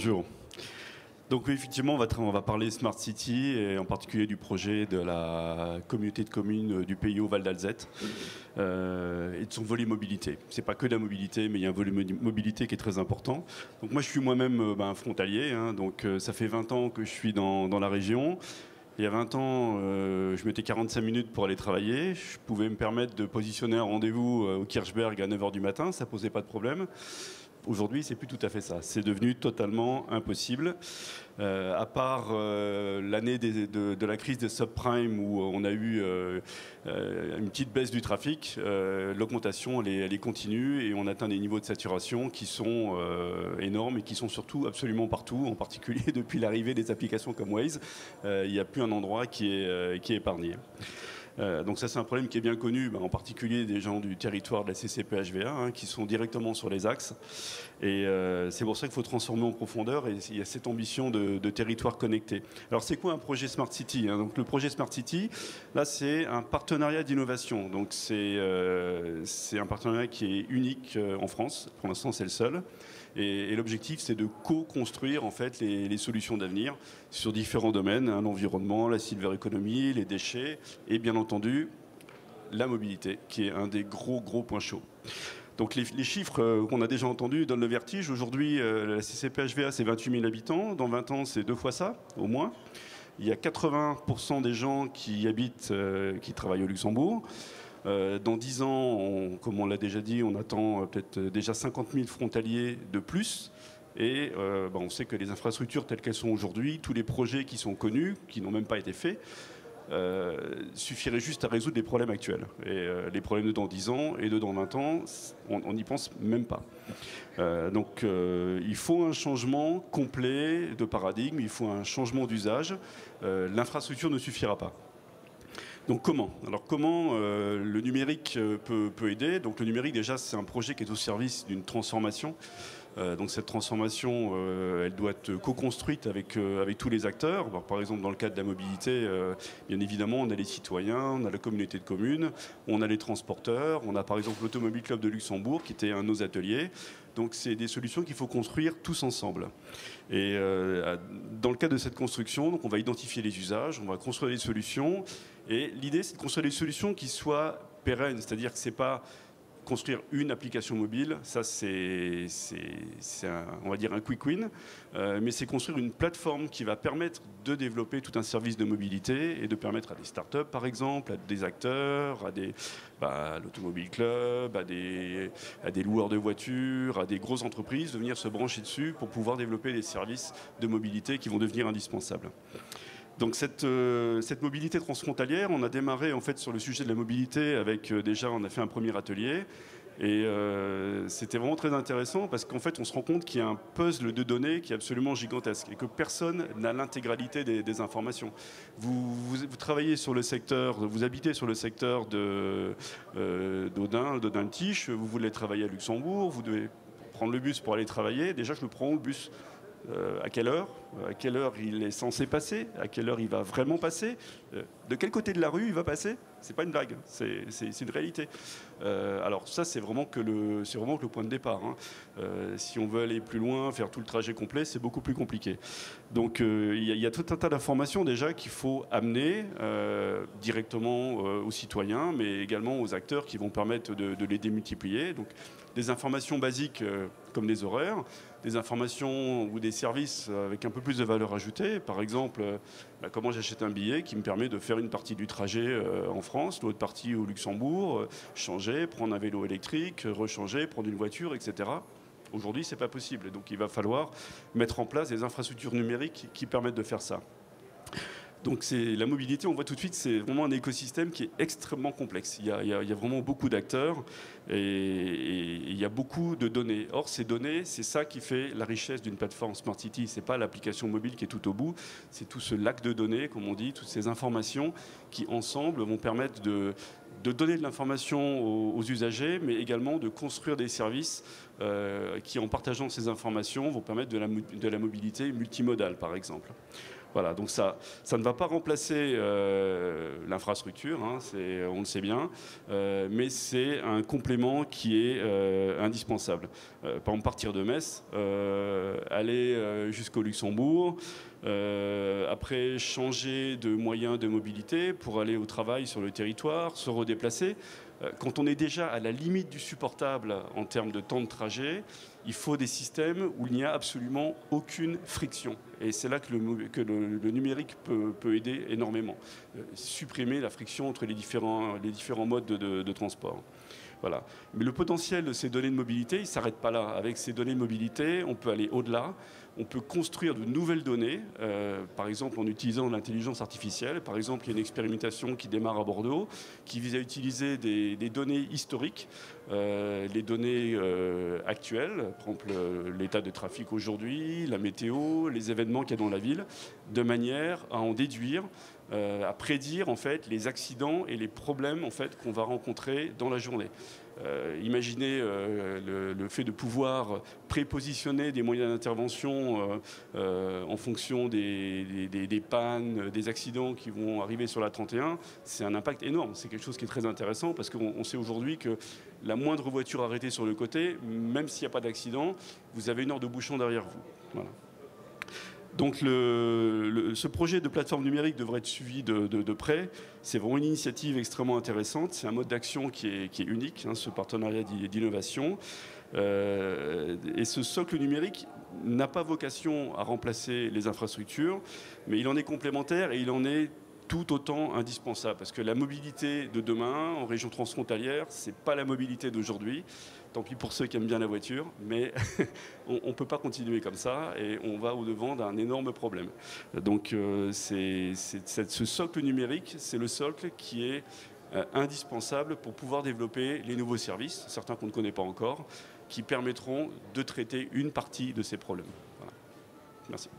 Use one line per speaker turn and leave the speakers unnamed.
Bonjour. Donc oui, effectivement, on va parler Smart City et en particulier du projet de la communauté de communes du PIO Val d'Alzette et de son volet mobilité. C'est pas que de la mobilité, mais il y a un volet mobilité qui est très important. Donc moi, je suis moi-même frontalier, hein, donc ça fait 20 ans que je suis dans la région. Il y a 20 ans, je mettais 45 minutes pour aller travailler. Je pouvais me permettre de positionner un rendez-vous au Kirchberg à 9 h du matin, ça posait pas de problème. Aujourd'hui, c'est plus tout à fait ça. C'est devenu totalement impossible. À part l'année de la crise des subprimes où on a eu une petite baisse du trafic, l'augmentation elle est continue et on atteint des niveaux de saturation qui sont énormes et qui sont surtout absolument partout, en particulier depuis l'arrivée des applications comme Waze. Il n'y a plus un endroit qui est épargné. Donc ça c'est un problème qui est bien connu, en particulier des gens du territoire de la CCP-HVA hein, qui sont directement sur les axes. Et c'est pour ça qu'il faut transformer en profondeur et il y a cette ambition de territoire connecté. Alors c'est quoi un projet Smart City hein? Donc le projet Smart City, là c'est un partenariat d'innovation. Donc c'est un partenariat qui est unique en France. Pour l'instant c'est le seul. Et l'objectif, c'est de co-construire en fait les solutions d'avenir sur différents domaines, hein, l'environnement, la silver economy, les déchets et bien entendu la mobilité, qui est un des gros points chauds. Donc les chiffres qu'on a déjà entendus donnent le vertige. Aujourd'hui, la CCP-HVA, c'est 28 000 habitants. Dans 20 ans, c'est 2 fois ça, au moins. Il y a 80% des gens qui habitent, qui travaillent au Luxembourg. Dans 10 ans, comme on l'a déjà dit, on attend peut-être déjà 50 000 frontaliers de plus. Et on sait que les infrastructures telles qu'elles sont aujourd'hui, tous les projets qui sont connus, qui n'ont même pas été faits, suffiraient juste à résoudre les problèmes actuels. Et les problèmes de dans 10 ans et de dans 20 ans, on n'y pense même pas. Donc il faut un changement complet de paradigme, il faut un changement d'usage. L'infrastructure ne suffira pas. Donc comment? Alors comment le numérique peut aider? Donc le numérique déjà c'est un projet qui est au service d'une transformation. Donc cette transformation, elle doit être co-construite avec tous les acteurs. Alors, par exemple, dans le cadre de la mobilité, bien évidemment, on a les citoyens, on a la communauté de communes, on a les transporteurs, on a par exemple l'Automobile Club de Luxembourg qui était un de nos ateliers. Donc c'est des solutions qu'il faut construire tous ensemble. Et dans le cadre de cette construction, donc, on va identifier les usages, on va construire des solutions. Et l'idée, c'est de construire des solutions qui soient pérennes, c'est-à-dire que c'est pas construire une application mobile, ça c'est on va dire un quick win, mais c'est construire une plateforme qui va permettre de développer tout un service de mobilité et de permettre à des startups par exemple, à des acteurs, à l'Automobile Club, à des loueurs de voitures, à des grosses entreprises de venir se brancher dessus pour pouvoir développer des services de mobilité qui vont devenir indispensables. Donc cette mobilité transfrontalière, on a démarré en fait sur le sujet de la mobilité avec déjà on a fait un premier atelier et c'était vraiment très intéressant parce qu'en fait on se rend compte qu'il y a un puzzle de données qui est absolument gigantesque et que personne n'a l'intégralité des informations. Vous travaillez sur le secteur, vous habitez sur le secteur d'Audun-le-Tiche, vous voulez travailler à Luxembourg, vous devez prendre le bus pour aller travailler. Déjà je le prends le bus. À quelle heure il est censé passer, à quelle heure il va vraiment passer, de quel côté de la rue il va passer, c'est pas une blague, c'est une réalité. Alors ça c'est vraiment que le point de départ. Hein. Si on veut aller plus loin, faire tout le trajet complet, c'est beaucoup plus compliqué. Donc il y a tout un tas d'informations déjà qu'il faut amener directement aux citoyens, mais également aux acteurs qui vont permettre de les démultiplier. Donc des informations basiques comme des horaires, des informations ou des services avec un peu plus de valeur ajoutée. Par exemple, comment j'achète un billet qui me permet de faire une partie du trajet en France, l'autre partie au Luxembourg, changer, prendre un vélo électrique, rechanger, prendre une voiture, etc. Aujourd'hui, ce n'est pas possible. Donc il va falloir mettre en place des infrastructures numériques qui permettent de faire ça. Donc la mobilité, on voit tout de suite, c'est vraiment un écosystème qui est extrêmement complexe. Il y a vraiment beaucoup d'acteurs et il y a beaucoup de données. Or, ces données, c'est ça qui fait la richesse d'une plateforme Smart City. Ce n'est pas l'application mobile qui est tout au bout, c'est tout ce lac de données, comme on dit, toutes ces informations qui, ensemble, vont permettre de donner de l'information aux usagers, mais également de construire des services qui, en partageant ces informations, vont permettre de la mobilité multimodale, par exemple. Voilà, donc ça ne va pas remplacer l'infrastructure, hein, on le sait bien, mais c'est un complément qui est indispensable. Par exemple, partir de Metz, aller jusqu'au Luxembourg, après changer de moyen de mobilité pour aller au travail sur le territoire, se redéplacer. Quand on est déjà à la limite du supportable en termes de temps de trajet, il faut des systèmes où il n'y a absolument aucune friction. Et c'est là que le numérique peut aider énormément. Supprimer la friction entre les différents modes de transport. Voilà. Mais le potentiel de ces données de mobilité, il ne s'arrête pas là. Avec ces données de mobilité, on peut aller au-delà. On peut construire de nouvelles données, par exemple en utilisant l'intelligence artificielle. Par exemple, il y a une expérimentation qui démarre à Bordeaux, qui vise à utiliser des données historiques, les données actuelles, par exemple l'état de trafic aujourd'hui, la météo, les événements qu'il y a dans la ville, de manière à en déduire, à prédire en fait les accidents et les problèmes en fait qu'on va rencontrer dans la journée. Imaginez le fait de pouvoir prépositionner des moyens d'intervention en fonction des pannes, des accidents qui vont arriver sur la 31, c'est un impact énorme. C'est quelque chose qui est très intéressant parce qu'on sait aujourd'hui que la moindre voiture arrêtée sur le côté, même s'il n'y a pas d'accident, vous avez 1 heure de bouchon derrière vous. Voilà. Donc ce projet de plateforme numérique devrait être suivi de près. C'est vraiment une initiative extrêmement intéressante. C'est un mode d'action qui est unique, hein, ce partenariat d'innovation. Et ce socle numérique n'a pas vocation à remplacer les infrastructures, mais il en est complémentaire et il en est tout autant indispensable. Parce que la mobilité de demain, en région transfrontalière, ce n'est pas la mobilité d'aujourd'hui. Tant pis pour ceux qui aiment bien la voiture, mais on ne peut pas continuer comme ça et on va au-devant d'un énorme problème. Donc ce socle numérique, c'est le socle qui est indispensable pour pouvoir développer les nouveaux services, certains qu'on ne connaît pas encore, qui permettront de traiter une partie de ces problèmes. Voilà. Merci.